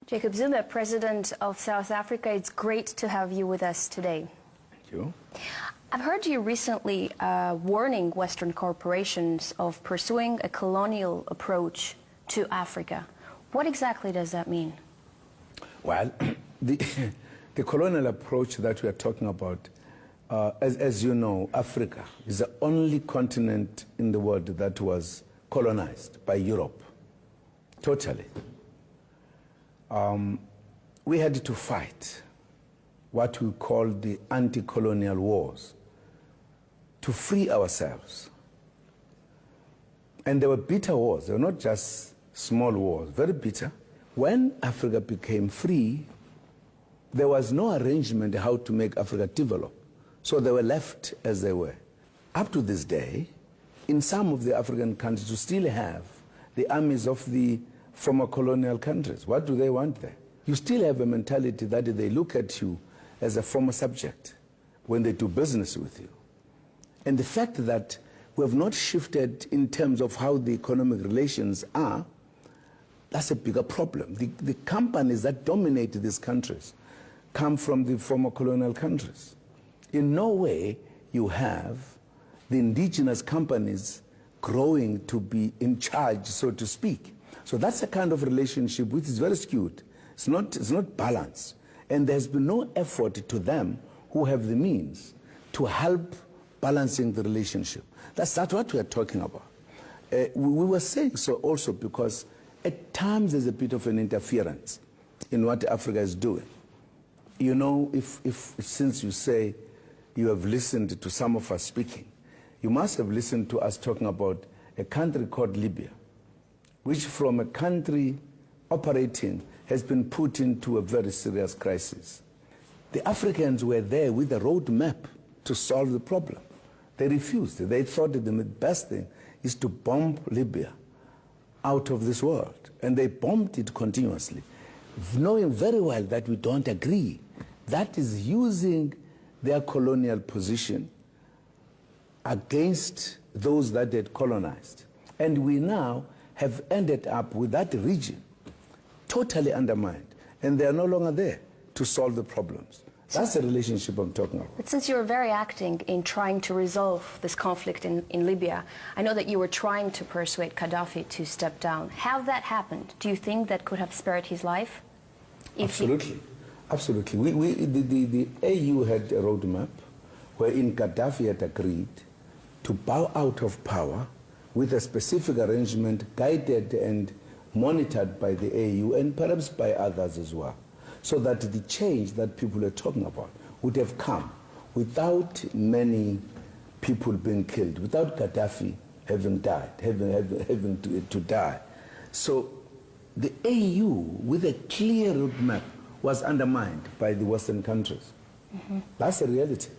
Jacob Zuma, President of South Africa, it's great to have you with us today. Thank you. I've heard you recently warning Western corporations of pursuing a colonial approach to Africa. What exactly does that mean? Well, the colonial approach that we are talking about, as you know, Africa is the only continent in the world that was colonized by Europe, totally. We had to fight what we call the anti-colonial wars to free ourselves. And they were bitter wars. They were not just small wars, very bitter. When Africa became free, there was no arrangement how to make Africa develop. So they were left as they were. Up to this day, in some of the African countries, you still have the armies of the former colonial countries. What do they want there? You still have a mentality that they look at you as a former subject when they do business with you. And the fact that we have not shifted in terms of how the economic relations are, that's a bigger problem. The companies that dominate these countries come from the former colonial countries. In no way you have the indigenous companies growing to be in charge, so to speak. So that's a kind of relationship which is very skewed. It's not balanced. And there's been no effort to them who have the means to help balancing the relationship. That's what we are talking about. We were saying so also because at times there's a bit of an interference in what Africa is doing. You know, since you say you have listened to some of us speaking, you must have listened to us talking about a country called Libya, which from a country operating has been put into a very serious crisis. The Africans were there with a roadmap to solve the problem. They refused. They thought that the best thing is to bomb Libya out of this world. And they bombed it continuously, knowing very well that we don't agree. That is using their colonial position against those that they had colonized. And we now have ended up with that region totally undermined, and they are no longer there to solve the problems. That's the relationship I'm talking about. But since you were very active in trying to resolve this conflict in Libya, I know that you were trying to persuade Gaddafi to step down. How that happened? Do you think that could have spared his life? Absolutely. Absolutely. The AU had a roadmap wherein Gaddafi had agreed to bow out of power with a specific arrangement guided and monitored by the AU and perhaps by others as well, so that the change that people are talking about would have come without many people being killed, without Gaddafi having died, having to die. So the AU, with a clear roadmap, was undermined by the Western countries. Mm-hmm. That's the reality.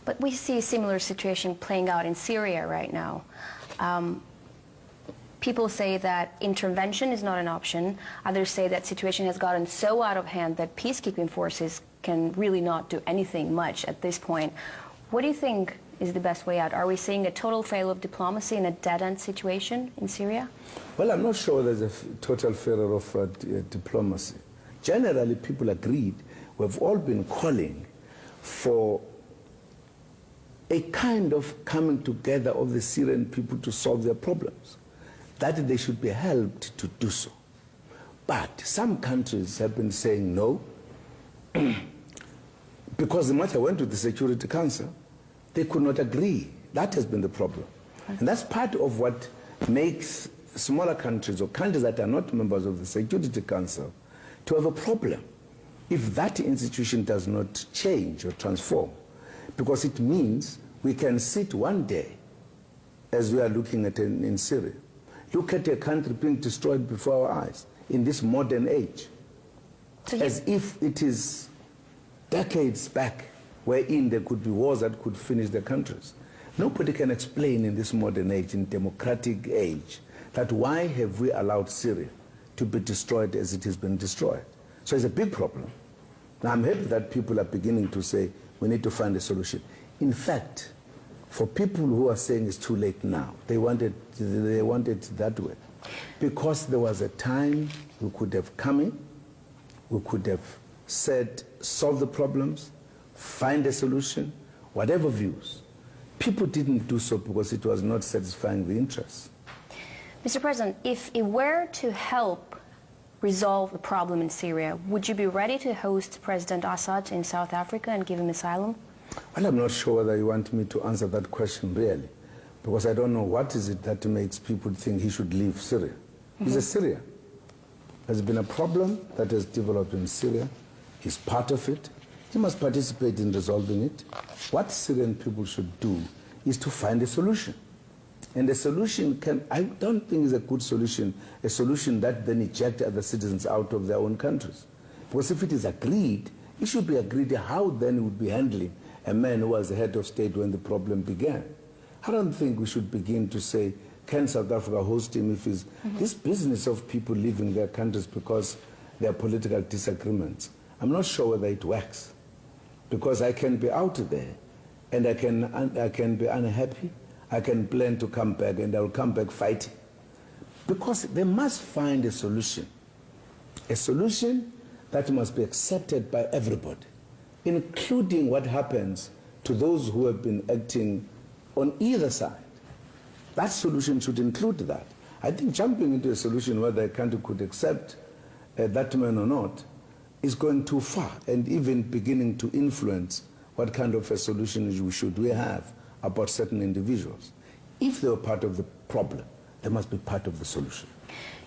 But we see a similar situation playing out in Syria right now. People say that intervention is not an option. Others say that situation has gotten so out of hand that peacekeeping forces can really not do anything much at this point. What do you think is the best way out? Are we seeing a total failure of diplomacy in a dead-end situation in Syria? Well, I'm not sure there's a total failure of diplomacy. Generally, people agreed. We've all been calling for a kind of coming together of the Syrian people to solve their problems, that they should be helped to do so. But some countries have been saying no, because the matter went to the Security Council. They could not agree. That has been the problem. And that's part of what makes smaller countries or countries that are not members of the Security Council to have a problem if that institution does not change or transform. Because it means we can sit one day, as we are looking at in Syria, look at a country being destroyed before our eyes in this modern age, as if it is decades back wherein there could be wars that could finish the countries. Nobody can explain in this modern age, in democratic age, that why have we allowed Syria to be destroyed as it has been destroyed. So it's a big problem. Now I'm happy that people are beginning to say we need to find a solution. In fact, for people who are saying it's too late now, they want it that way. Because there was a time we could have come in we could have said, solve the problems, find a solution, whatever views. People didn't do so because it was not satisfying the interests. Mr. President, if it were to help resolve the problem in Syria, would you be ready to host President Assad in South Africa and give him asylum? Well, I'm not sure whether you want me to answer that question really, because I don't know what is it that makes people think he should leave Syria. He's a Syrian. There's been a problem that has developed in Syria. He's part of it. He must participate in resolving it. What Syrian people should do is to find a solution. And a solution I don't think is a good solution, a solution that then ejects other citizens out of their own countries. Because if it is agreed, it should be agreed how then it would be handling a man who was the head of state when the problem began. I don't think we should begin to say, can South Africa host him if he's... This business of people leaving their countries because there are political disagreements, I'm not sure whether it works. Because I can be out there and I can be unhappy, I can plan to come back and I'll come back fighting. Because they must find a solution that must be accepted by everybody, including what happens to those who have been acting on either side. That solution should include that. I think jumping into a solution whether a country could accept that man or not is going too far and even beginning to influence what kind of a solution we have about certain individuals. If they were part of the problem, they must be part of the solution.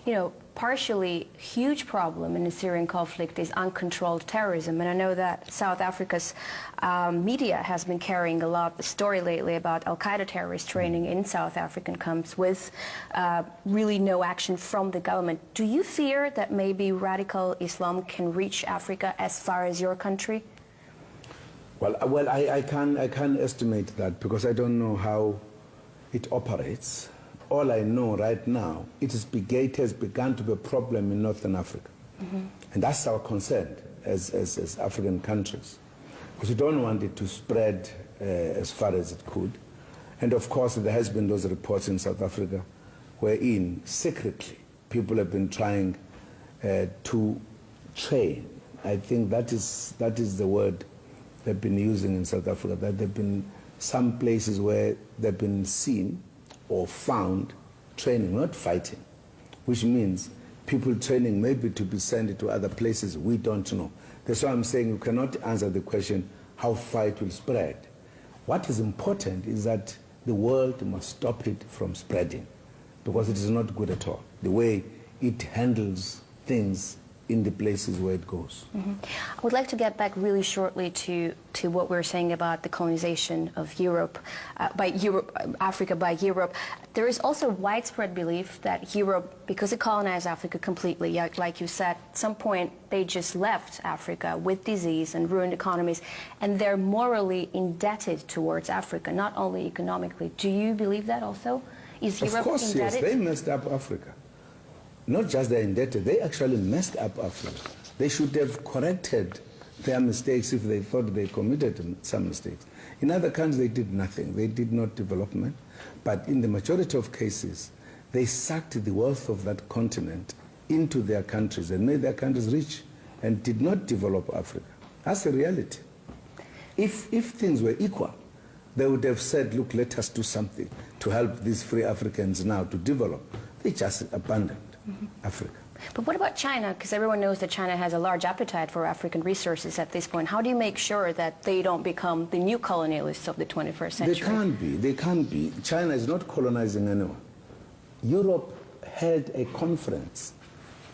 You know, partially huge problem in the Syrian conflict is uncontrolled terrorism, and I know that South Africa's media has been carrying a lot of the story lately about Al-Qaeda terrorist training in South African camps with really no action from the government. Do you fear that maybe radical Islam can reach Africa as far as your country? Well, I can't estimate that because I don't know how it operates. All I know right now, it has begun to be a problem in Northern Africa. And that's our concern as African countries. Because we don't want it to spread as far as it could. And of course, there has been those reports in South Africa wherein secretly people have been trying to train. I think that is the word they've been using in South Africa, that there have been some places where they've been seen or found training, not fighting, which means people training maybe to be sent to other places we don't know. That's why I'm saying you cannot answer the question how far it will spread. What is important is that the world must stop it from spreading because it is not good at all, the way it handles things in the places where it goes. I would like to get back really shortly to what we were saying about the colonization of Africa by Europe. There is also widespread belief that Europe, because it colonized Africa completely, like you said, at some point they just left Africa with disease and ruined economies, and they're morally indebted towards Africa, not only economically. Do you believe that also? Is Europe of course, indebted? Yes, they messed up Africa. Not just they're indebted, they actually messed up Africa. They should have corrected their mistakes if they thought they committed some mistakes. In other countries, they did nothing. They did not development. But in the majority of cases, they sucked the wealth of that continent into their countries and made their countries rich and did not develop Africa. That's the reality. If things were equal, they would have said, look, let us do something to help these free Africans now to develop. They just abandoned Africa. But what about China? Because everyone knows that China has a large appetite for African resources at this point. How do you make sure that they don't become the new colonialists of the 21st century? They can't be. China is not colonizing anyone. Europe held a conference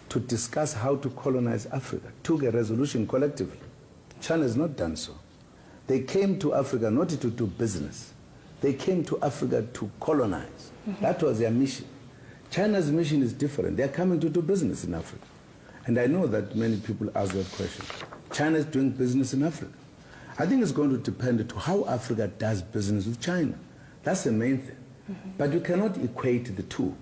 to discuss how to colonize Africa, took a resolution collectively. China has not done so. They came to Africa not to do business. They came to Africa to colonize. That was their mission. China's mission is different. They're coming to do business in Africa. And I know that many people ask that question. China is doing business in Africa. I think it's going to depend on how Africa does business with China. That's the main thing. But you cannot equate the two.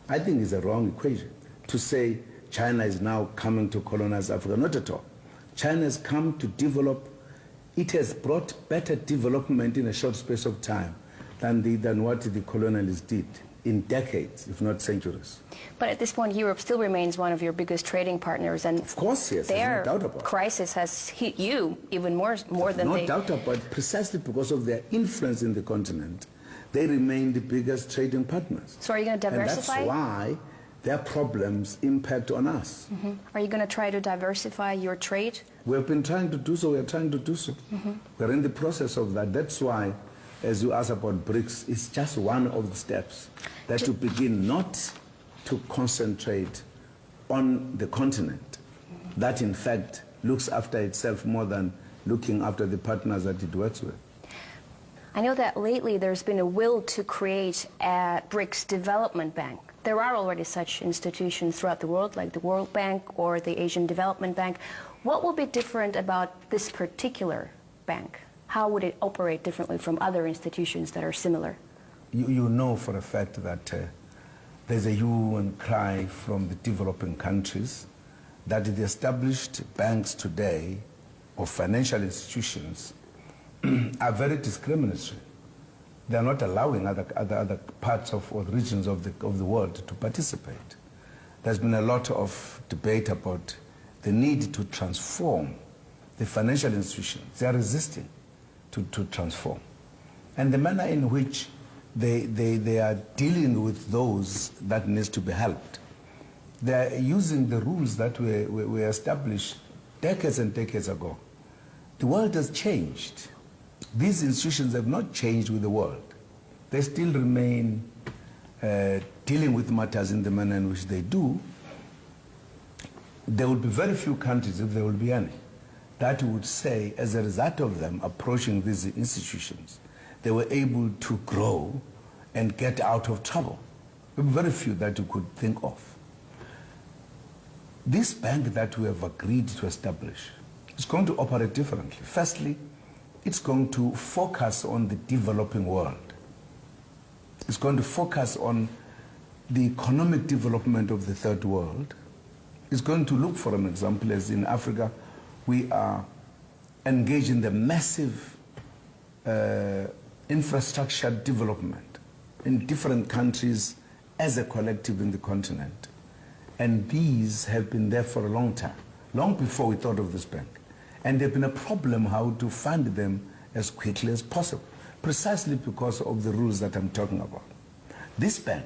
I think it's a wrong equation to say China is now coming to colonize Africa. Not at all. China has come to develop. It has brought better development in a short space of time than what the colonialists did in decades, if not centuries. But at this point, Europe still remains one of your biggest trading partners, and Of course, yes, their there's no doubt about it. crisis has hit you even more than No they. doubt about it, precisely because of their influence in the continent, they remain the biggest trading partners. So are you going to diversify? And that's why their problems impact on us. Are you going to try to diversify your trade? We've been trying to do so, we're trying to do so. We're in the process of that. That's why, as you asked about BRICS, it's just one of the steps that to begin not to concentrate on the continent, that in fact looks after itself more than looking after the partners that it works with. I know that lately there's been a will to create a BRICS development bank. There are already such institutions throughout the world, like the World Bank or the Asian Development Bank. What will be different about this particular bank? How would it operate differently from other institutions that are similar? You know for a fact that there's a hue and cry from the developing countries that the established banks today or financial institutions are very discriminatory. They are not allowing other parts of or regions of the world to participate. There's been a lot of debate about the need to transform the financial institutions. They are resisting to transform. And the manner in which they are dealing with those that needs to be helped. They are using the rules that were established decades and decades ago. The world has changed. These institutions have not changed with the world. They still remain dealing with matters in the manner in which they do. There will be very few countries, if there will be any, that would say, as a result of them approaching these institutions, they were able to grow and get out of trouble. There will be very few that you could think of. This bank that we have agreed to establish is going to operate differently. Firstly, it's going to focus on the developing world. It's going to focus on the economic development of the third world. It's going to look, for an example, as in Africa, we are engaged in the massive infrastructure development in different countries as a collective in the continent. And these have been there for a long time, long before we thought of this bank. And there's been a problem how to fund them as quickly as possible, precisely because of the rules that I'm talking about. This bank,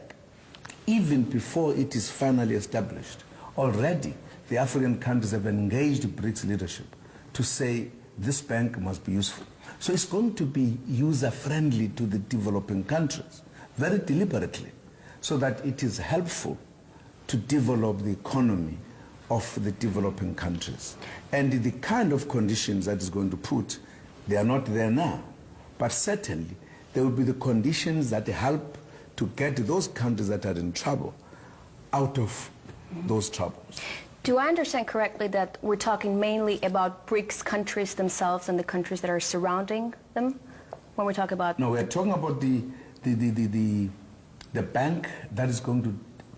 even before it is finally established, already the African countries have engaged BRICS leadership to say this bank must be useful. So it's going to be user-friendly to the developing countries, very deliberately, so that it is helpful to develop the economy of the developing countries. And the kind of conditions that is going to put, they are not there now, but certainly there will be the conditions that help to get those countries that are in trouble out of those troubles. Do I understand correctly that we're talking mainly about BRICS countries themselves and the countries that are surrounding them when we talk about... No, we're talking about the bank that is going to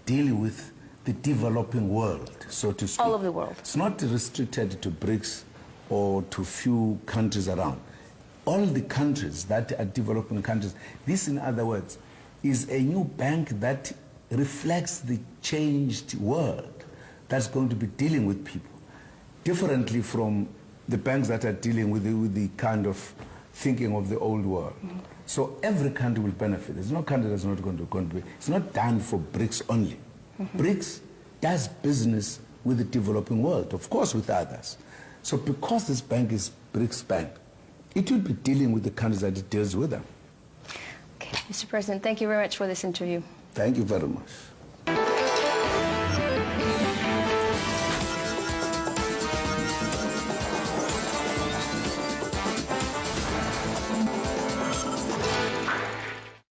deal with the developing world, so to speak. All of the world. It's not restricted to BRICS or to few countries around. All the countries that are developing countries. This, in other words, is a new bank that reflects the changed world that's going to be dealing with people differently from the banks that are dealing with the kind of thinking of the old world. So every country will benefit. There's no country that's not going to contribute. It's not done for BRICS only. BRICS does business with the developing world, of course with others. So because this bank is BRICS bank, it will be dealing with the countries that it deals with them. Okay, Mr. President, thank you very much for this interview. Thank you very much.